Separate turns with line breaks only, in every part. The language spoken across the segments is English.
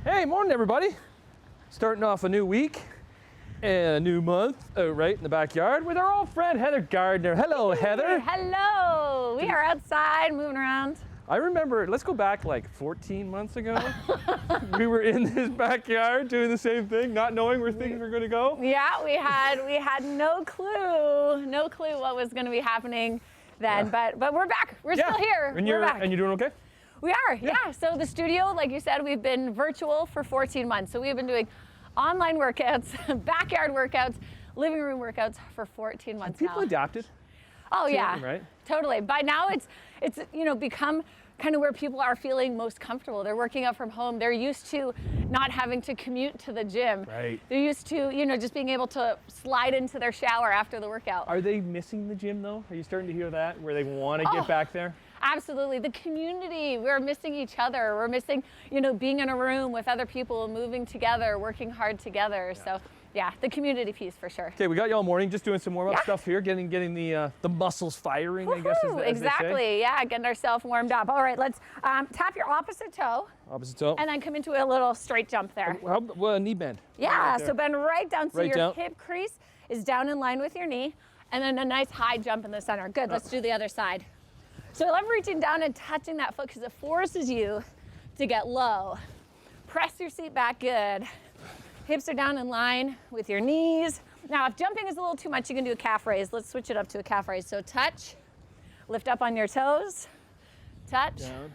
Hey, morning everybody. Starting off a new week and a new month out right in the backyard with our old friend Heather Gardner. Hello, Heather.
Hello. We are outside moving around.
I remember, let's go back like 14 months ago. We were in this backyard doing the same thing, not knowing where things were going to go.
Yeah, we had no clue what was going to be happening then, but we're back. We're still here.
And
we're back.
And you're doing okay?
We are, yeah. So the studio, like you said, we've been virtual for 14 months. So we've been doing online workouts, backyard workouts, living room workouts for 14 months now.
People adapted.
Oh yeah,
right?
Totally. By now it's become kind of where people are feeling most comfortable. They're working out from home. They're used to not having to commute to the gym.
Right.
They're used to, just being able to slide into their shower after the workout.
Are they missing the gym though? Are you starting to hear that, where they want to get back there?
Absolutely. The community, we're missing each other. We're missing, being in a room with other people, moving together, working hard together. Yeah. So yeah, the community piece for sure.
Okay, we got you all morning just doing some warm-up stuff here, getting the muscles firing, I guess, as
exactly,
they say.
Yeah, getting ourselves warmed up. All right, let's tap your opposite toe.
Opposite toe.
And then come into a little straight jump there.
Well, knee bend.
Yeah,
right
so bend right down so
right
your
down.
hip crease is down in line with your knee, and then a nice high jump in the center. Good, let's do the other side. So I love reaching down and touching that foot because it forces you to get low. Press your seat back, good. Hips are down in line with your knees. Now, if jumping is a little too much, you can do a calf raise. Let's switch it up to a calf raise. So touch, lift up on your toes, touch,
down.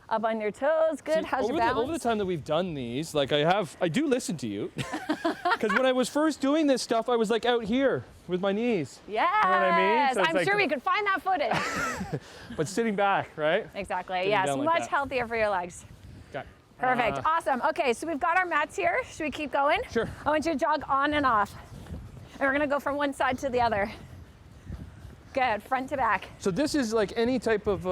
Up on your toes, good.
See,
how's your balance?
Over the time that we've done these, like I do listen to you. Because when I was first doing this stuff, I was like out here with my knees.
Yes,
you know what I mean? So
I'm sure we could find that footage.
But sitting back, right?
Exactly,
Sitting
yes,
down like
much
that.
healthier for your legs.
Okay.
Perfect, awesome. Okay, so we've got our mats here. Should we keep going?
Sure.
I want you to jog on and off. And we're gonna go from one side to the other. Good, front to back.
So this is like any type of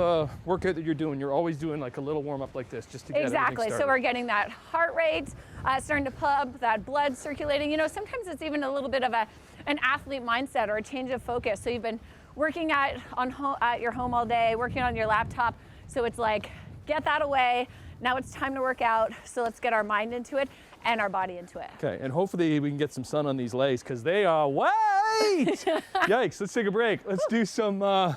workout that you're doing. You're always doing like a little warm up like this just to get everything started.
So we're getting that heart rate starting to pump, that blood circulating. Sometimes it's even a little bit of an athlete mindset or a change of focus. So you've been working at your home all day, working on your laptop. So it's like, get that away. Now it's time to work out. So let's get our mind into it and our body into it.
Okay, and hopefully we can get some sun on these legs because they are white. Yikes, let's take a break. Let's do some, I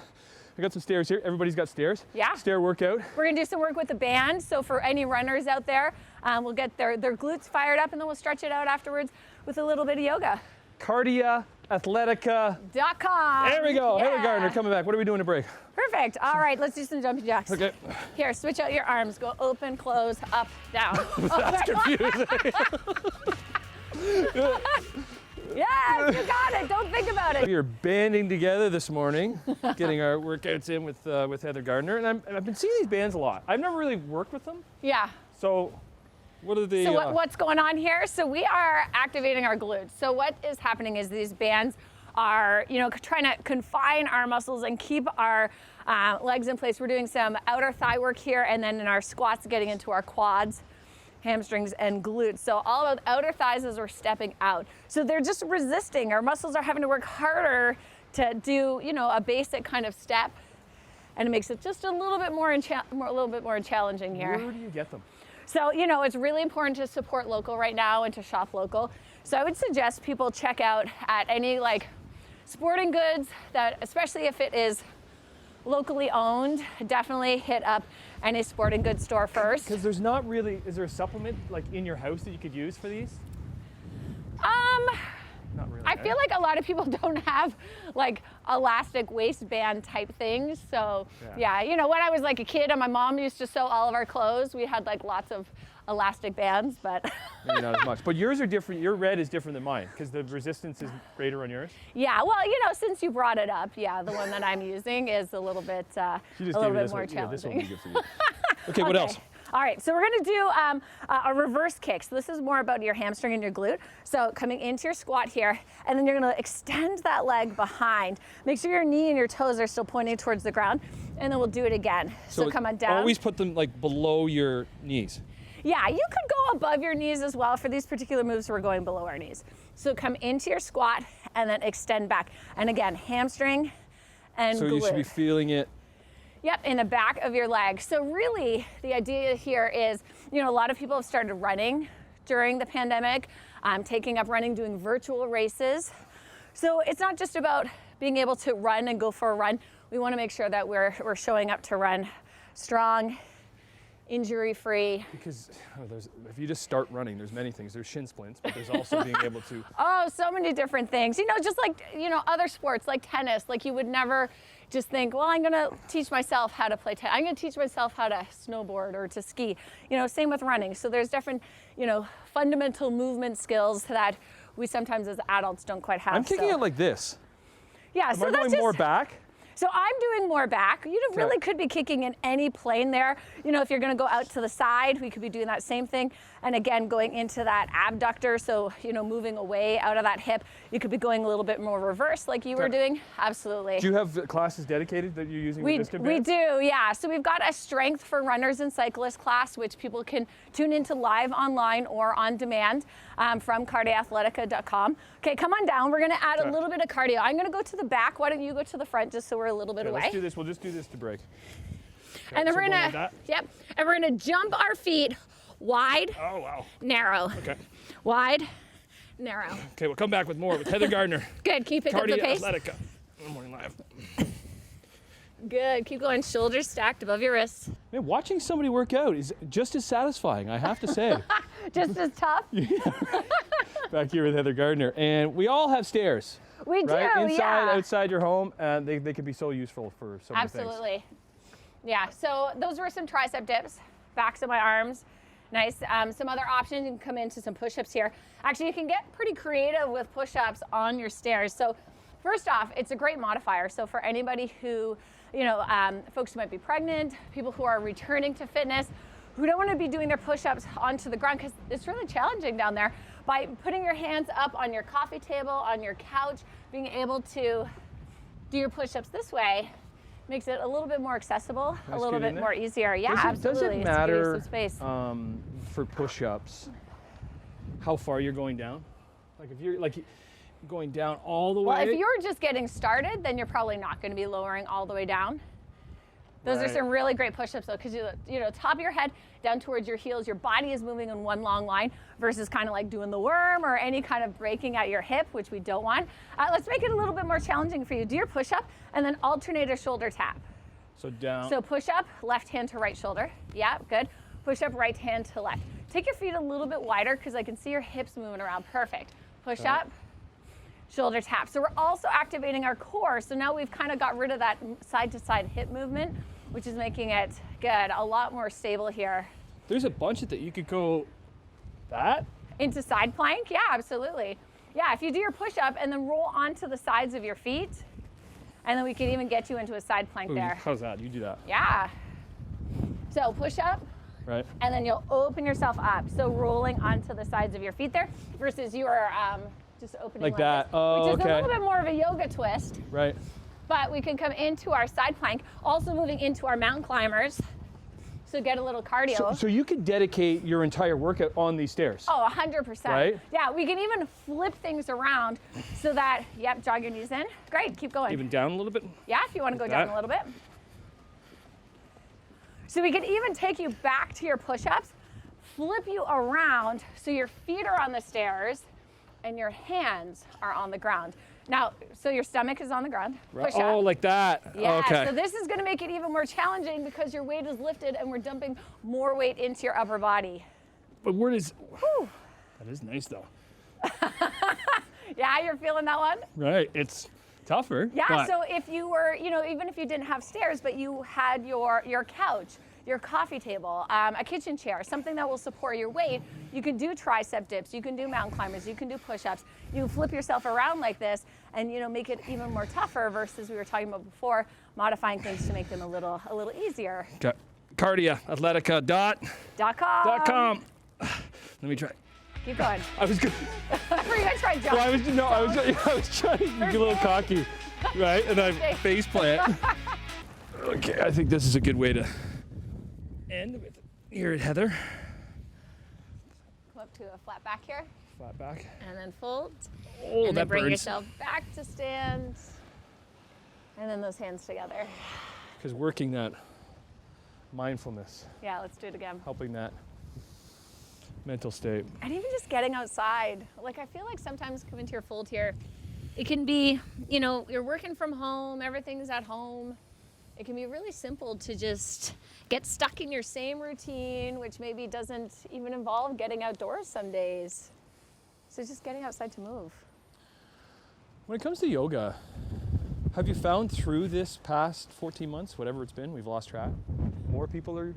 got some stairs here. Everybody's got stairs.
Yeah.
Stair workout.
We're gonna do some work with the band. So for any runners out there, we'll get their glutes fired up and then we'll stretch it out afterwards with a little bit of yoga.
CardiaAthletica.com. There we go.
Yeah.
Heather Gardner coming back. What are we doing to break?
Perfect. All right, let's do some jumping jacks.
Okay.
Here, switch out your arms. Go open, close, up, down.
That's confusing.
Yes, you got it. Don't think about it.
We are banding together this morning, getting our workouts in with Heather Gardner, and I've been seeing these bands a lot. I've never really worked with them.
Yeah.
So, what are the?
So what's going on here? So we are activating our glutes. So what is happening is these bands are, trying to confine our muscles and keep our legs in place. We're doing some outer thigh work here, and then in our squats, getting into our quads, hamstrings, and glutes. So all of the outer thighs as we're stepping out. So they're just resisting. Our muscles are having to work harder to do, a basic kind of step, and it makes it just a little bit more challenging here.
Where do you get them?
So, it's really important to support local right now and to shop local. So I would suggest people check out at any sporting goods that, especially if it is locally owned, definitely hit up any sporting goods store first.
Because there's not really, is there a supplement in your house that you could use for these? Not really.
I feel like a lot of people don't have elastic waistband type things. So yeah, when I was a kid and my mom used to sew all of our clothes, we had lots of elastic bands, but
maybe not as much. But yours are different. Your red is different than mine because the resistance is greater on yours.
Yeah, well, since you brought it up, the one that I'm using is a little bit more challenging.
Yeah, this one will be good for you. Okay, what else?
All right, so we're gonna do a reverse kick. So this is more about your hamstring and your glute. So coming into your squat here, and then you're gonna extend that leg behind. Make sure your knee and your toes are still pointing towards the ground, and then we'll do it again. So come on down.
Always put them below your knees.
Yeah, you could go above your knees as well. For these particular moves, we're going below our knees. So come into your squat and then extend back. And again, hamstring and glute.
So you should be feeling it
Yep, in the back of your leg. So really, the idea here is, a lot of people have started running during the pandemic, taking up running, doing virtual races. So it's not just about being able to run and go for a run. We want to make sure that we're showing up to run strong, injury-free.
Because if you just start running, there's many things. There's shin splints, but there's also being able to.
Oh, so many different things. Just like, other sports like tennis, like you would never just think, well, I'm going to teach myself how to play tennis. I'm going to teach myself how to snowboard or to ski. Same with running. So there's different, fundamental movement skills that we sometimes as adults don't quite have.
I'm kicking it like this.
Yeah,
Am
so
I
that's
going
just
more back?
So I'm doing more back. You really could be kicking in any plane there. If you're going to go out to the side, we could be doing that same thing. And again, going into that abductor, so, moving away out of that hip. You could be going a little bit more reverse like you were doing. Absolutely.
Do you have classes dedicated that you're using with this
We do, yeah. So we've got a strength for runners and cyclists class, which people can tune into live online or on demand from cardioathletica.com. Okay, come on down. We're going to add a little bit of cardio. I'm going to go to the back. Why don't you go to the front just so we're a little bit away?
Let's do this. We'll just do this to break. Okay,
and then
so
we're going to, and we're going to jump our feet wide,
oh, wow.
narrow.
Okay.
Wide, narrow.
Okay, we'll come back with more with Heather Gardner.
Good, keep it up the pace.
Athletica. Morning Live.
Good, keep going, shoulders stacked above your wrists.
Man, watching somebody work out is just as satisfying, I have to say.
Just as tough?
Yeah. Back here with Heather Gardner. And we all have stairs.
We
right?
do,
Inside, outside your home, and they can be so useful for so many things.
Absolutely. Yeah, so those were some tricep dips, backs of my arms. Nice. Some other options, you can come into some push-ups here. Actually, you can get pretty creative with push-ups on your stairs. So first off, it's a great modifier. So for anybody who, folks who might be pregnant, people who are returning to fitness, who don't want to be doing their push-ups onto the ground because it's really challenging down there, by putting your hands up on your coffee table, on your couch, being able to do your push-ups this way makes it a little bit more accessible, a little bit more easier. Yeah, absolutely.
Does it matter
some space.
For push-ups how far you're going down? Like if you're going down all the way?
Well, if you're just getting started, then you're probably not going to be lowering all the way down. Those are some really great push-ups though, because top of your head down towards your heels, your body is moving in one long line versus kind of like doing the worm or any kind of breaking at your hip, which we don't want. Let's make it a little bit more challenging for you. Do your push-up and then alternate a shoulder tap.
So down.
So push-up, left hand to right shoulder. Yeah, good. Push-up, right hand to left. Take your feet a little bit wider because I can see your hips moving around. Perfect. Push-up. Shoulder tap. So we're also activating our core. So now we've kind of got rid of that side-to-side hip movement, which is making it good, a lot more stable here.
There's a bunch of that you could go that?
Into side plank? Yeah, absolutely. Yeah, if you do your push-up and then roll onto the sides of your feet, and then we could even get you into a side plank there.
How's that? You do that.
Yeah. So push-up.
Right.
And then you'll open yourself up. So rolling onto the sides of your feet there versus you are just opening
like that.
This,
oh,
which is a little bit more of a yoga twist.
Right.
But we can come into our side plank, also moving into our mountain climbers. So get a little cardio.
So you could dedicate your entire workout on these stairs.
Oh, 100%.
Right?
Yeah, we can even flip things around so that, jog your knees in. Great, keep going.
Even down a little bit?
Yeah, if you want to go down a little bit. So we can even take you back to your push-ups, flip you around so your feet are on the stairs and your hands are on the ground. Now, so your stomach is on the ground. Push up.
Oh, like that.
Yeah,
okay.
so this is going to make it even more challenging because your weight is lifted and we're dumping more weight into your upper body.
But where does...
Whew.
That is nice, though.
Yeah, you're feeling that one?
Right. It's tougher.
Yeah, so if you were, even if you didn't have stairs, but you had your couch, your coffee table, a kitchen chair, something that will support your weight, you can do tricep dips, you can do mountain climbers, you can do push-ups, you can flip yourself around like this and make it even more tougher versus we were talking about before, modifying things to make them a little easier.
Okay. Cardioathletica.com. Let me try.
Keep going.
I was good.
I forgot to try jump.
Well, I was trying to get a little cocky, right? And I face plant. Okay, I think this is a good way to end with here at Heather.
Come up to a flat back here.
Flat back.
And then fold.
Oh,
and then
that
bring
burns.
yourself back to stand. And then those hands together.
because working that mindfulness,
Yeah, let's do it again.
helping that mental state.
And even just getting outside. Like, I feel like sometimes coming to your fold here, it can be, you know, you're working from home, everything's at home. It can be really simple to just get stuck in your same routine, which maybe doesn't even involve getting outdoors some days. So just getting outside to move.
When it comes to yoga, have you found through this past 14 months, whatever it's been, we've lost track, more people are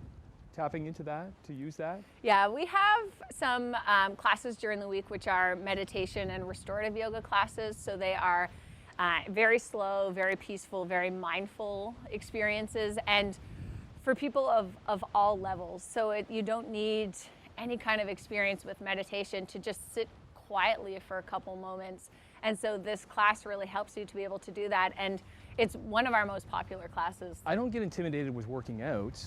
tapping into that, to use that?
Yeah, we have some classes during the week which are meditation and restorative yoga classes. So they are very slow, very peaceful, very mindful experiences, and for people of all levels. So you don't need any kind of experience with meditation to just sit quietly for a couple moments. And so this class really helps you to be able to do that. And it's one of our most popular classes.
I don't get intimidated with working out,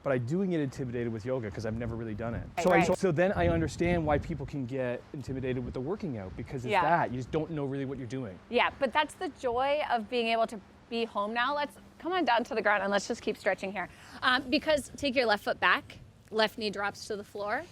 but I do get intimidated with yoga because I've never really done it.
Right.
So then I understand why people can get intimidated with the working out, because it's that. You just don't know really what you're doing.
Yeah, but that's the joy of being able to be home now. Let's come on down to the ground and let's just keep stretching here. Because take your left foot back, left knee drops to the floor,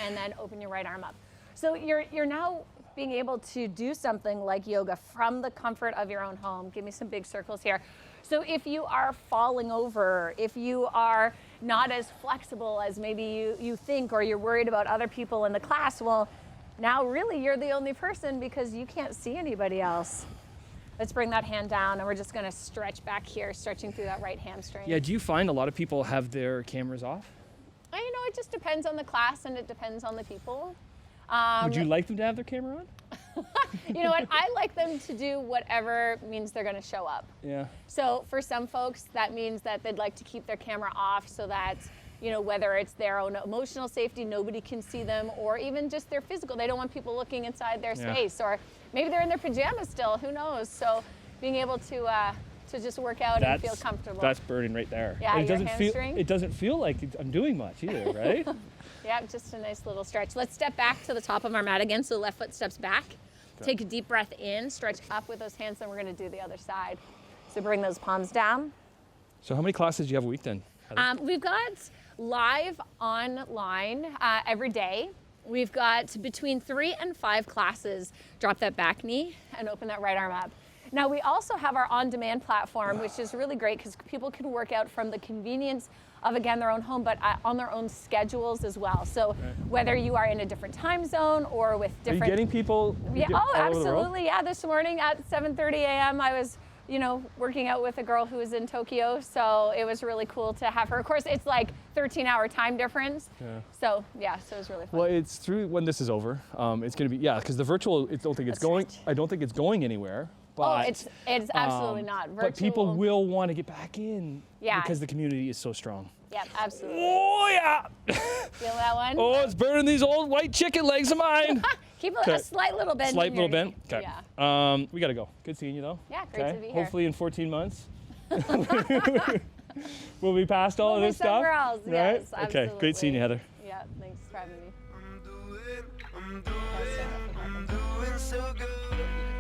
and then open your right arm up. So you're now being able to do something like yoga from the comfort of your own home. Give me some big circles here. So if you are falling over, if you are not as flexible as maybe you think, or you're worried about other people in the class, well, now really you're the only person because you can't see anybody else. Let's bring that hand down, and we're just gonna stretch back here, stretching through that right hamstring.
Yeah, do you find a lot of people have their cameras off?
You know, it just depends on the class and it depends on the people.
Would you like them to have their camera on?
You know what, I like them to do whatever means they're gonna show up.
Yeah.
So for some folks, that means that they'd like to keep their camera off so that, you know, whether it's their own emotional safety, nobody can see them, or even just their physical, they don't want people looking inside their space, or maybe they're in their pajamas still, who knows? So being able to just work out and feel comfortable.
That's burning right there.
Yeah,
it
your
doesn't
hamstring.
It doesn't feel like I'm doing much either, right?
Yeah, just a nice little stretch. Let's step back to the top of our mat again, so the left foot steps back. Okay. Take a deep breath in, stretch up with those hands, then we're gonna do the other side. So bring those palms down.
So how many classes do you have a week then?
We've got live online every day. We've got between 3 and 5 classes. Drop that back knee and open that right arm up. Now we also have our on-demand platform, which is really great because people can work out from the convenience of, again, their own home, but on their own schedules as well. So whether you are in a different time zone or with different...
Are you getting people?
Yeah, oh, absolutely. Yeah, this morning at 7:30 a.m. I was, you know, working out with a girl who was in Tokyo. So it was really cool to have her. Of course, it's like 13-hour time difference. Yeah. So yeah, so it was really fun.
Well, it's through when this is over. It's going to be, because the virtual, I don't think it's going anywhere. But,
it's absolutely not. Virtual.
But people will want to get back in because the community is so strong.
Yeah, absolutely.
Oh, yeah.
Feel that one?
Oh, it's burning these old white chicken legs of mine.
Keep a slight little bend.
Slight little bend? Okay.
Yeah.
We got to go. Good seeing you, though.
Yeah, great to be here.
Hopefully in 14 months. We'll be past all of this stuff.
Else.
Right?
Yes,
okay, great seeing you, Heather.
Yeah, thanks for having me.
I'm doing so good.